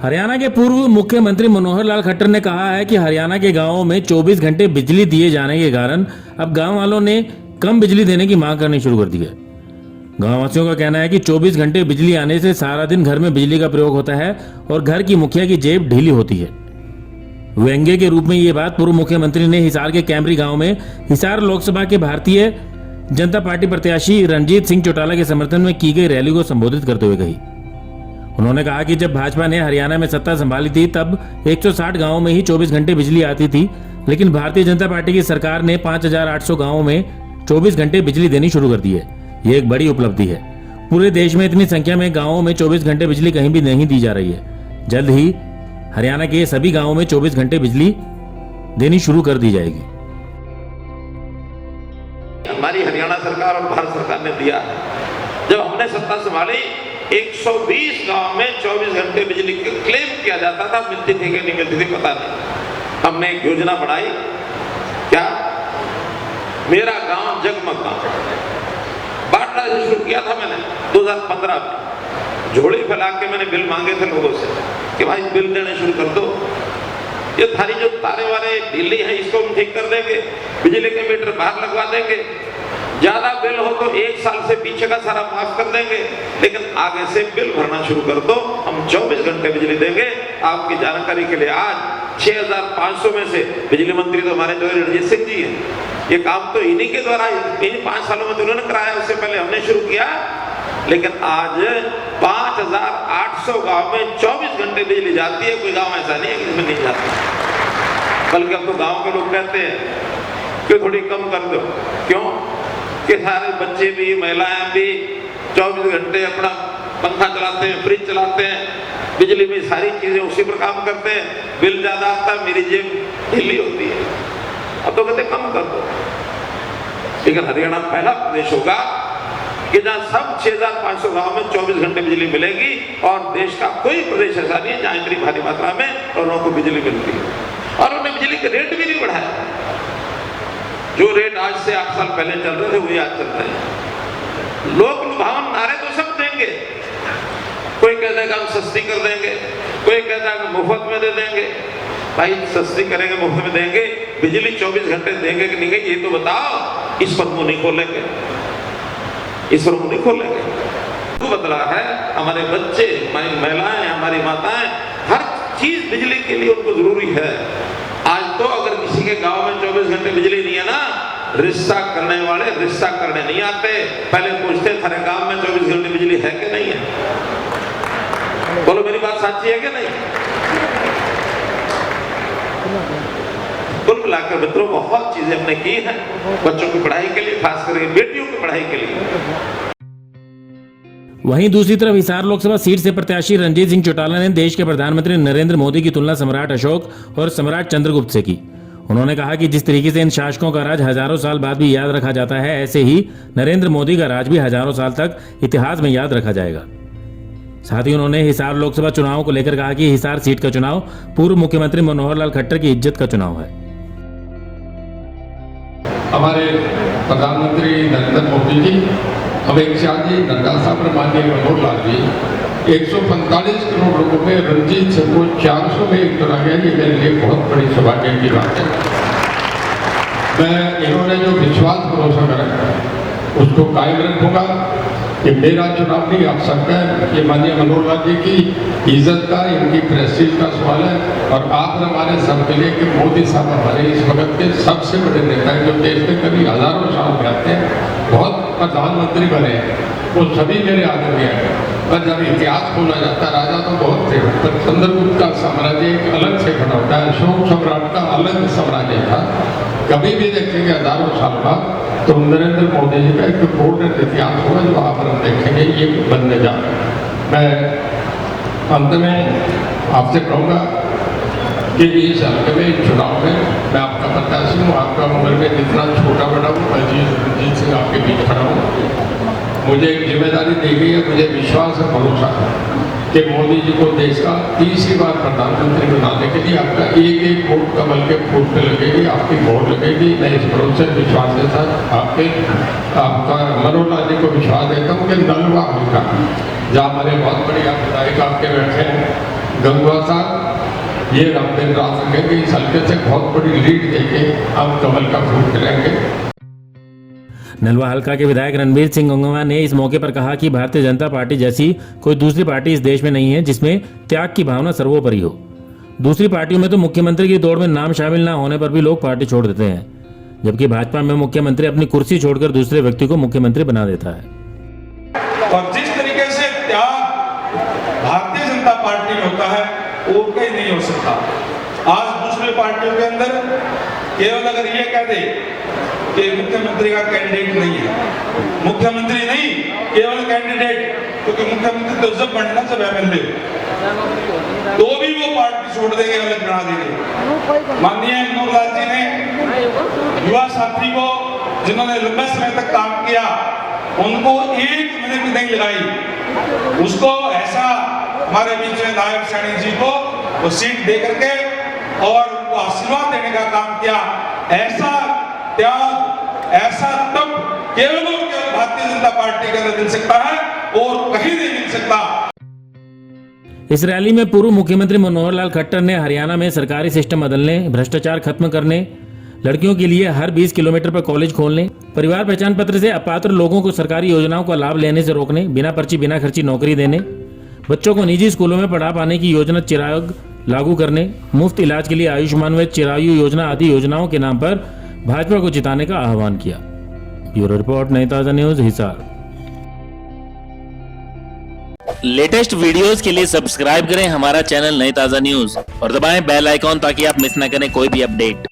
हरियाणा के पूर्व मुख्यमंत्री मनोहर लाल खट्टर ने कहा है कि हरियाणा के गांवों में 24 घंटे बिजली दिए जाने के कारण अब गांव वालों ने कम बिजली देने की मांग करनी शुरू कर दी है। गांव वासियों का कहना है कि 24 घंटे बिजली आने से सारा दिन घर में बिजली का प्रयोग होता है और घर की मुखिया की जेब ढीली होती है। व्यंग्य के रूप में ये बात पूर्व मुख्यमंत्री ने हिसार के कैमरी गांव में हिसार लोकसभा के भारतीय जनता पार्टी प्रत्याशी रणजीत सिंह चौटाला के समर्थन में की गई रैली को संबोधित करते हुए कही। उन्होंने कहा कि जब भाजपा ने हरियाणा में सत्ता संभाली थी तब 160 गांवों में ही 24 घंटे बिजली आती थी, लेकिन भारतीय जनता पार्टी की सरकार ने 5800 गांवों में 24 घंटे बिजली देनी शुरू कर दी है। ये एक बड़ी उपलब्धि है। पूरे देश में इतनी संख्या में गांवों में 24 घंटे बिजली कहीं भी नहीं दी जा रही है। जल्द ही हरियाणा के सभी गांवों में 24 घंटे बिजली देनी शुरू कर दी जाएगी। हमारी हरियाणा सरकार और भारत सरकार ने दिया। जब हमने सत्ता संभाली 120 गांव में 24 घंटे बिजली क्लेम किया जाता था, मिलती थी कि नहीं मिलती थी पता नहीं। हमने एक योजना बढ़ाई, क्या मेरा गांव जगमग गांव बांटना शुरू किया था मैंने 2015 में। झोली फैला के मैंने बिल मांगे थे लोगों से कि भाई बिल देने शुरू कर दो, ये थारी जो तारे वाले ढीली है इसको हम ठीक कर देंगे, बिजली के मीटर बाहर लगवा देंगे, ज्यादा बिल हो तो 1 साल से पीछे का सारा माफ कर देंगे, लेकिन आगे से बिल भरना शुरू कर दो, हम 24 घंटे बिजली देंगे। आपकी जानकारी के लिए आज 6500 में से बिजली मंत्री तो हमारे जो रणजीत सिंह जी हैं, ये काम तो इन्हीं के द्वारा इन 5 सालों में तो उन्होंने कराया, उससे पहले हमने शुरू किया। लेकिन आज 5800 गांव में 24 घंटे बिजली जाती है। कोई गांव ऐसा नहीं है कि इसमें नहीं जाती, बल्कि अब तो गांव के लोग कहते हैं कि थोड़ी कम कर दो। क्यों कि सारे बच्चे भी महिलाएं भी 24 घंटे अपना पंखा चलाते हैं, फ्रिज चलाते हैं, बिजली में सारी चीजें उसी पर काम करते हैं, बिल ज्यादा आता है, मेरी जेब ढीली होती है। अब तो कहते कम कर दो। लेकिन हरियाणा पहला प्रदेश होगा कि जहां सब 6500 गांव में 24 घंटे बिजली मिलेगी, और देश का कोई प्रदेश ऐसा नहीं है जहां इतनी भारी मात्रा में लोगों को बिजली मिलती है। और उन्होंने बिजली के रेट भी नहीं बढ़ाया। जो रेट आज से 8 साल पहले चल रहे थे वही आज चल रहे हैं। लोक लुभावन नारे तो सब देंगे, कोई कहता है कि हम सस्ती कर देंगे, कोई कहता है कि मुफ्त में दे देंगे। भाई सस्ती करेंगे, मुफ्त में देंगे, बिजली 24 घंटे देंगे कि नहीं, ये तो बताओ। इस पर मुंह नहीं खोलेंगे, इस पर मुंह नहीं खोलेंगे। तो बदला है, हमारे बच्चे, हमारी महिलाएं, हमारी माताएं, हर चीज बिजली के लिए उनको जरूरी है। आज तो अगर किसी के गांव में 24 घंटे बिजली नहीं है ना, रिश्ता करने वाले रिश्ता करने नहीं आते, पहले पूछते थारे गांव में 24 घंटे बिजली है कि नहीं है। बोलो मेरी बात सच्ची है कि नहीं? कुल मिलाकर मित्रों बहुत चीजें हमने की हैं बच्चों की पढ़ाई के लिए, खास करके बेटियों की पढ़ाई के लिए। वहीं दूसरी तरफ हिसार लोकसभा सीट से प्रत्याशी रणजीत सिंह चौटाला ने देश के प्रधानमंत्री नरेंद्र मोदी की तुलना सम्राट अशोक और सम्राट चंद्रगुप्त से की। उन्होंने कहा कि जिस तरीके से इन शासकों का राज हजारों साल बाद भी याद रखा जाता है, ऐसे ही नरेंद्र मोदी का राज भी हजारों साल तक इतिहास में याद रखा जाएगा। साथ ही उन्होंने हिसार लोकसभा चुनाव को लेकर कहा कि हिसार सीट का चुनाव पूर्व मुख्यमंत्री मनोहर लाल खट्टर की इज्जत का चुनाव है। हमारे प्रधानमंत्री नरेंद्र मोदी जी, अमित शाह जी, नड्डा साहब, माननीय मनोहर लाल जी, 145 करोड़ लोगों में रणजीत सिंह को 400 में एक चुना गया। ये मेरे लिए बहुत बड़ी सौभाग्य की बात है। मैं इन्होंने जो विश्वास भरोसा करा उसको कायम रखूंगा। ये मेरा चुनाव नहीं, आप सबका है। ये माननीय मनोहर लाल जी की इज्जत का, इनकी प्रेस्टीज का सवाल है। और आप हमारे सबके लिए कि मोदी साहब हमारे इस वक्त के सबसे बड़े नेता हैं, जो देश में कभी हजारों साल में आते हैं, बहुत प्रधानमंत्री बने, वो सभी मेरे आदरणीय हैं। पर जब इतिहास खोला जाता है, राजा तो बहुत थे, पर चंद्रगुप्त का साम्राज्य एक अलग से बना होता है, अशोक सम्राट का अलग साम्राज्य था। कभी भी देखेंगे हजारों साल बाद तो नरेंद्र मोदी जी का एक गोल्डन इतिहास होगा जो आप हम देखेंगे, ये बनने जा रहा है। मैं अंत में आपसे कहूँगा कि इस हल्के में चुनाव में मैं आपका प्रत्याशी हूँ। आपका उम्र में जितना छोटा बड़ा हूँ, मैं रणजीत सिंह आपके बीच खड़ा हूँ। मुझे एक जिम्मेदारी दी गई है, मुझे विश्वास और भरोसा है कि मोदी जी को देश का तीसरी बार प्रधानमंत्री बनाने के लिए आपका एक एक वोट कमल के फूल पे लगेगी, आपकी वोट लगेगी। मैं इस भरोसे विश्वास के साथ आपका मनोहर लाल जी को विश्वास देता हूँ कि नलवा हल्का, जहाँ हमारे बहुत बढ़िया विधायक आपके बैठे हैं, गंगवा साहब ये हम दिन रात रखेंगे, इस हल्के से बहुत बड़ी लीड देके हम कमल का फूल खिलाएंगे। नलवा हल्का के विधायक रणबीर सिंह गंगवा ने इस मौके पर कहा कि भारतीय जनता पार्टी जैसी कोई दूसरी पार्टी इस देश में नहीं है जिसमें त्याग की भावना सर्वोपरि हो। दूसरी पार्टियों में तो मुख्यमंत्री की दौड़ में नाम शामिल ना होने पर भी लोग पार्टी छोड़ देते हैं, जबकि भाजपा में मुख्यमंत्री अपनी कुर्सी छोड़कर दूसरे व्यक्ति को मुख्यमंत्री बना देता है। और जिस तरीके से त्याग भारतीय जनता पार्टी में होता है वो कहीं नहीं हो सकता। आज दूसरे पार्टियों के अंदर केवल अगर ये कह दे कि मुख्यमंत्री का कैंडिडेट नहीं है, मुख्यमंत्री नहीं केवल कैंडिडेट, क्योंकि मुख्यमंत्री तो जब बनना जब एमएलए तो भी वो पार्टी छोड़ देंगे, अलग बना देंगे। माननीय मनोहर लाल जी ने युवा साथी को जिन्होंने लंबे समय तक काम किया उनको 1 मिनट भी नहीं लगाई, उसको ऐसा हमारे बीच में नायब सैनी जी को वो सीट दे करके और उनको आशीर्वाद देने का काम किया। ऐसा त्याग, ऐसा तप केवल और केवल भारतीय जनता पार्टी के अंदर मिल सकता है और कहीं नहीं मिल सकता। इस रैली में पूर्व मुख्यमंत्री मनोहर लाल खट्टर ने हरियाणा में सरकारी सिस्टम बदलने, भ्रष्टाचार खत्म करने, लड़कियों के लिए हर 20 किलोमीटर पर कॉलेज खोलने, परिवार पहचान पत्र से अपात्र लोगों को सरकारी योजनाओं का लाभ लेने से रोकने, बिना पर्ची बिना खर्ची नौकरी देने, बच्चों को निजी स्कूलों में पढ़ा पाने की योजना चिराग लागू करने, मुफ्त इलाज के लिए आयुष्मान व चिरायु योजना आदि योजनाओं के नाम पर भाजपा को जिताने का आह्वान किया। ब्यूरो रिपोर्ट, नई ताजा न्यूज, हिसार। लेटेस्ट वीडियोस के लिए सब्सक्राइब करें हमारा चैनल नई ताजा न्यूज और दबाएं बेल आइकॉन ताकि आप मिस ना करें कोई भी अपडेट।